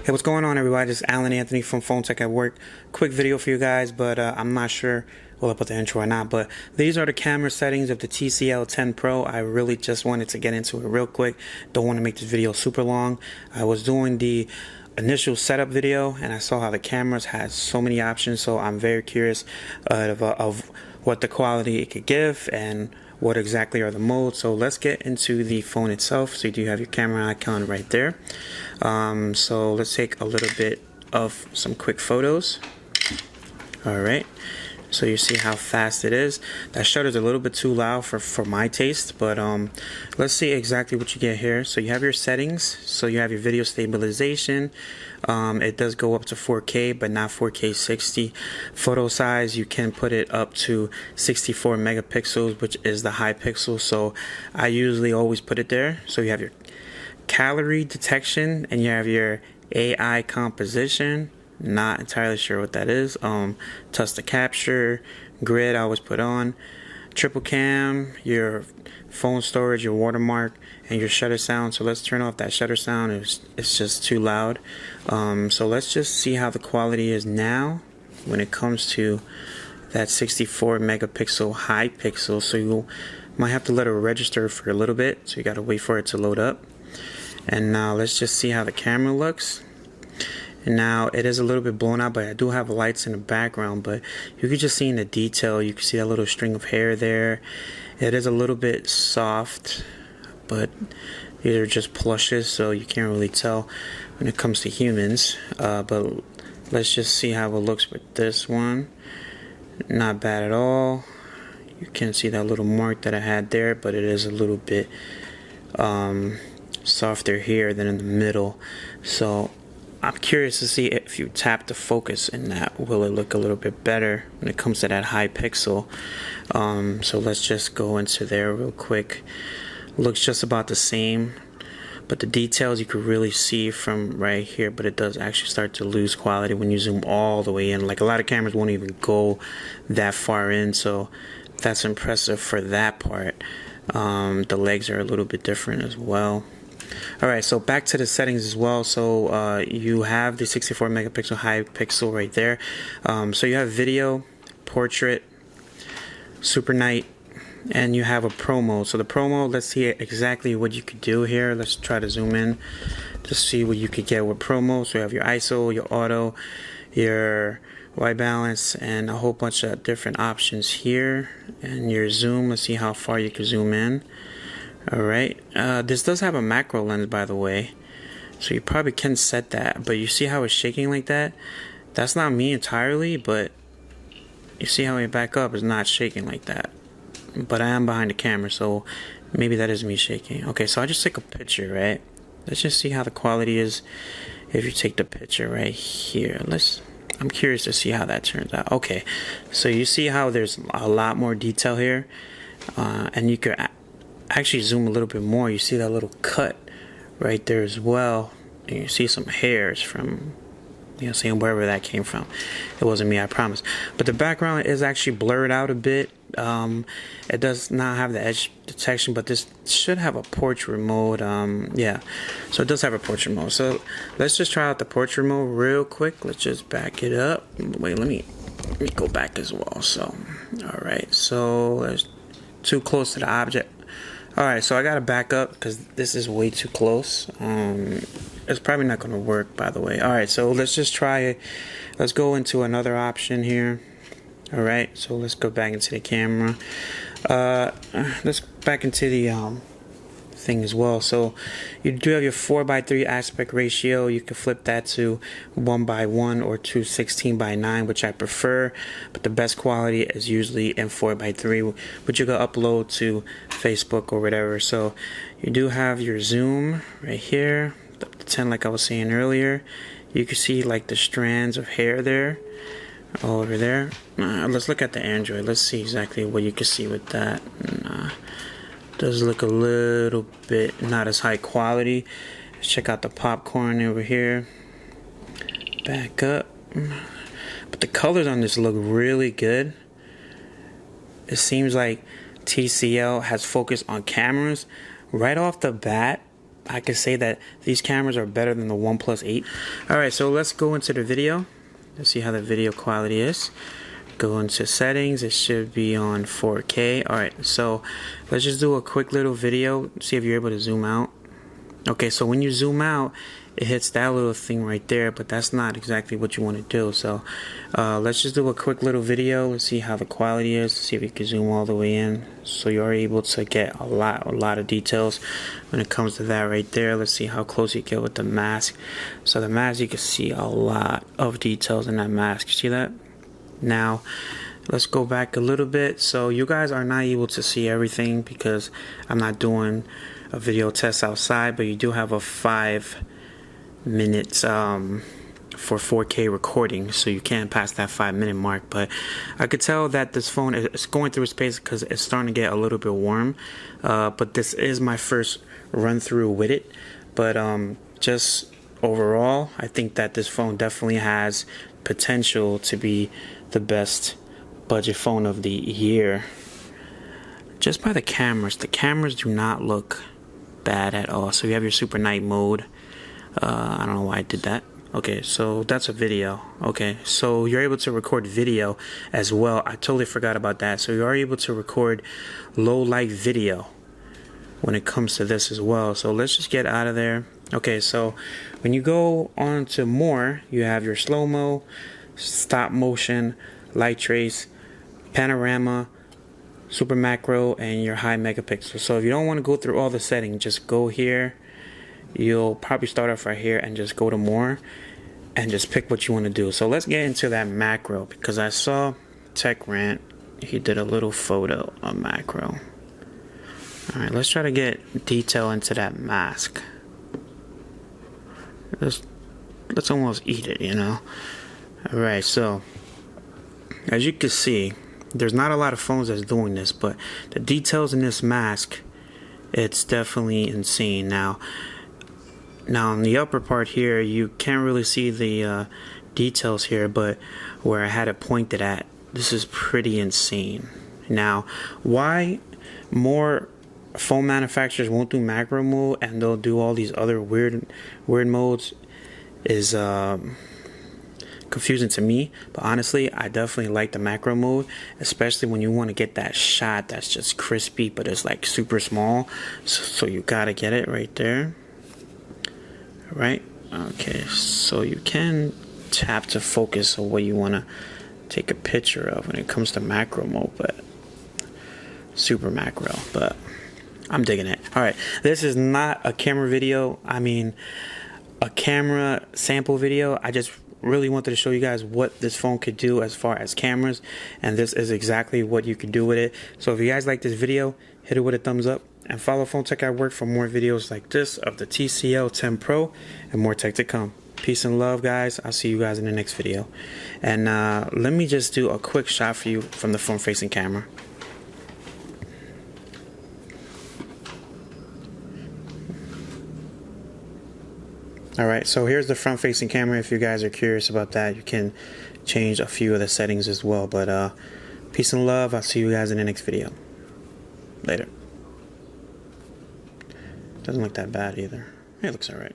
Hey, what's going on, everybody? This is Alan Anthony from Phone Tech at Work. Quick video for you guys, but I'm not sure will I put the intro or not, but these are the camera settings of the TCL 10 Pro. I really just wanted to get into it real quick. Don't want to make this video super long. I was doing the initial setup video and I saw how the cameras had so many options, so I'm very curious of what the quality it could give and what exactly are the modes. So let's get into the phone itself. So you do have your camera icon right there. So let's take a little bit of some quick photos. Alright, so you see how fast it is. That shutter's a little bit too loud for my taste, but let's see exactly what you get here. So you have your settings. So you have your video stabilization. It does go up to 4K, but not 4K 60. Photo size, you can put it up to 64 megapixels, which is the high pixel. So I usually always put it there. So you have your calorie detection and you have your AI composition. Not entirely sure what that is. Touch to capture, grid I always put on, triple cam, your phone storage, your watermark, and your shutter sound. So let's turn off that shutter sound. It's just too loud. So let's just see how the quality is now when it comes to that 64 megapixel high pixel. So you might have to let it register for a little bit. So you got to wait for it to load up. And now let's just see how the camera looks. And now it is a little bit blown out, but I do have lights in the background, but you can just see in the detail, you can see that little string of hair there. It is a little bit soft, but these are just plushes, so you can't really tell when it comes to humans. But let's just see how it looks with this one. Not bad at all. You can see that little mark that I had there, but it is a little bit softer here than in the middle. So I'm curious to see if you tap the focus in that, will it look a little bit better when it comes to that high pixel. So let's just go into there real quick. Looks just about the same, but the details you could really see from right here, but it does actually start to lose quality when you zoom all the way in. Like a lot of cameras won't even go that far in, so that's impressive for that part. The legs are a little bit different as well. Alright, so back to the settings as well. So you have the 64 megapixel high pixel right there. So you have video, portrait, super night, and you have a pro mode. So the pro mode, let's see exactly what you could do here. Let's try to zoom in to see what you could get with pro mode. So you have your ISO, your auto, your white balance, and a whole bunch of different options here. And your zoom, let's see how far you can zoom in. Alright, this does have a macro lens, by the way, so you probably can set that, but you see how it's shaking like that? That's not me entirely, but you see how I back up is not shaking like that. But I am behind the camera, so maybe that is me shaking. Okay, so I just take a picture, right? Let's just see how the quality is if you take the picture right here. I'm curious to see how that turns out. Okay, so you see how there's a lot more detail here, and you could actually zoom a little bit more. You see that little cut right there as well, and you see some hairs from, seeing wherever that came from. It wasn't me, I promise. But the background is actually blurred out a bit. It does not have the edge detection, but this should have a portrait mode. Yeah, so it does have a portrait mode. So let's just try out the portrait mode real quick. Let's just back it up. Wait, let me go back as well. So alright, so that's too close to the object. Alright, so I gotta back up because this is way too close. It's probably not gonna work, by the way. Alright, so let's just try it. Let's go into another option here. Alright, so let's go back into the camera. Let's back into the thing as well. So you do have your 4:3 aspect ratio. You can flip that to 1:1 or to 16:9, which I prefer, but the best quality is usually in 4:3, which you can upload to Facebook or whatever. So you do have your zoom right here, up to 10 like I was saying earlier. You can see like the strands of hair there, all over there. Let's look at the Android. Let's see exactly what you can see with that. Does look a little bit not as high quality. Let's check out the popcorn over here. Back up. But the colors on this look really good. It seems like TCL has focused on cameras right off the bat. I could say that these cameras are better than the OnePlus 8. Alright, so let's go into the video. Let's see how the video quality is. Go into settings, it should be on 4K. Alright, so let's just do a quick little video, see if you're able to zoom out. Okay, so when you zoom out, it hits that little thing right there, but that's not exactly what you want to do. So let's just do a quick little video and see how the quality is, see if you can zoom all the way in, so you're able to get a lot of details when it comes to that right there. Let's see how close you get with the mask. So the mask, you can see a lot of details in that mask. See that? Now let's go back a little bit. So you guys are not able to see everything because I'm not doing a video test outside, but you do have a 5 minutes for 4K recording, so you can't pass that 5-minute mark. But I could tell that this phone is going through its pace because it's starting to get a little bit warm, but this is my first run through with it. But just overall, I think that this phone definitely has potential to be the best budget phone of the year. Just by the cameras do not look bad at all. So you have your super night mode. I don't know why I did that. Okay, so that's a video. Okay, so you're able to record video as well. I totally forgot about that. So you are able to record low light video when it comes to this as well. So let's just get out of there. Okay, so when you go on to more, you have your slow-mo, stop motion, light trace, panorama, super macro, and your high megapixel. So if you don't want to go through all the settings, just go here. You'll probably start off right here and just go to more and just pick what you want to do. So let's get into that macro, because I saw Tech Rant, he did a little photo of macro. Alright, let's try to get detail into that mask. Let's almost eat it, you know. Alright, so as you can see, there's not a lot of phones that's doing this, but the details in this mask, it's definitely insane. Now on the upper part here, you can't really see the details here, but where I had it pointed at, this is pretty insane. Now, why more phone manufacturers won't do macro mode and they'll do all these other weird modes is confusing to me. But honestly, I definitely like the macro mode, especially when you want to get that shot that's just crispy but it's like super small. So you gotta get it right there. Right? Okay, so you can tap to focus on what you want to take a picture of when it comes to macro mode, but super macro, but I'm digging it. Alright, this is not a camera video, I mean a camera sample video. I just really wanted to show you guys what this phone could do as far as cameras, and this is exactly what you could do with it. So if you guys like this video, hit it with a thumbs up and follow Phone Tech at Work for more videos like this of the TCL 10 Pro and more tech to come. Peace and love, guys. I'll see you guys in the next video. And let me just do a quick shot for you from the front facing camera. Alright, so here's the front facing camera. If you guys are curious about that, you can change a few of the settings as well. But peace and love. I'll see you guys in the next video. Later. Doesn't look that bad either. It looks alright.